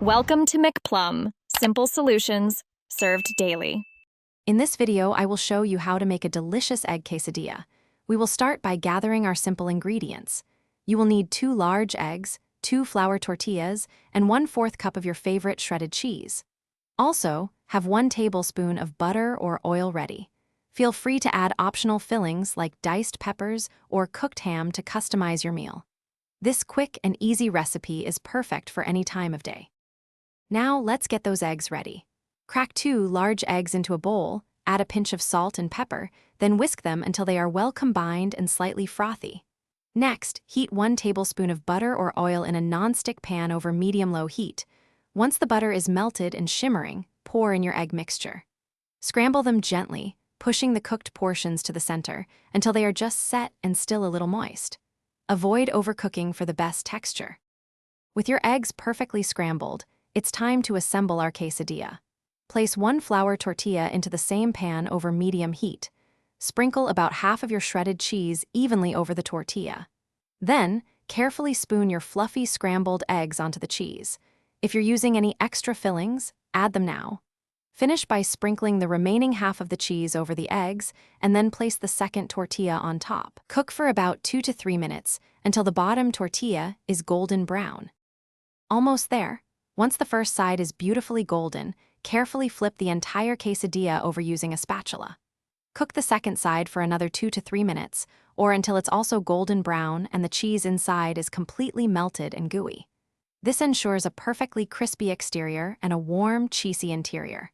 Welcome to McPlum, simple solutions served daily. In this video, I will show you how to make a delicious egg quesadilla. We will start by gathering our simple ingredients. You will need 2 large eggs, 2 flour tortillas, and 1/4 cup of your favorite shredded cheese. Also, have 1 tablespoon of butter or oil ready. Feel free to add optional fillings like diced peppers or cooked ham to customize your meal. This quick and easy recipe is perfect for any time of day. Now let's get those eggs ready. Crack 2 large eggs into a bowl, add a pinch of salt and pepper, then whisk them until they are well combined and slightly frothy. Next, heat 1 tablespoon of butter or oil in a non-stick pan over medium-low heat. Once the butter is melted and shimmering, pour in your egg mixture. Scramble them gently, pushing the cooked portions to the center until they are just set and still a little moist. Avoid overcooking for the best texture. With your eggs perfectly scrambled, it's time to assemble our quesadilla. Place 1 flour tortilla into the same pan over medium heat. Sprinkle about half of your shredded cheese evenly over the tortilla. Then, carefully spoon your fluffy scrambled eggs onto the cheese. If you're using any extra fillings, add them now. Finish by sprinkling the remaining half of the cheese over the eggs, and then place the second tortilla on top. Cook for about 2 to 3 minutes until the bottom tortilla is golden brown. Almost there. Once the first side is beautifully golden, carefully flip the entire quesadilla over using a spatula. Cook the second side for another 2 to 3 minutes, or until it's also golden brown and the cheese inside is completely melted and gooey. This ensures a perfectly crispy exterior and a warm, cheesy interior.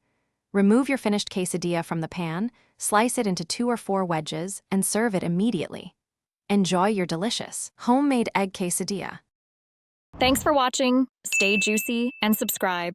Remove your finished quesadilla from the pan, slice it into 2 or 4 wedges, and serve it immediately. Enjoy your delicious, homemade egg quesadilla. Thanks for watching. Stay juicy and subscribe.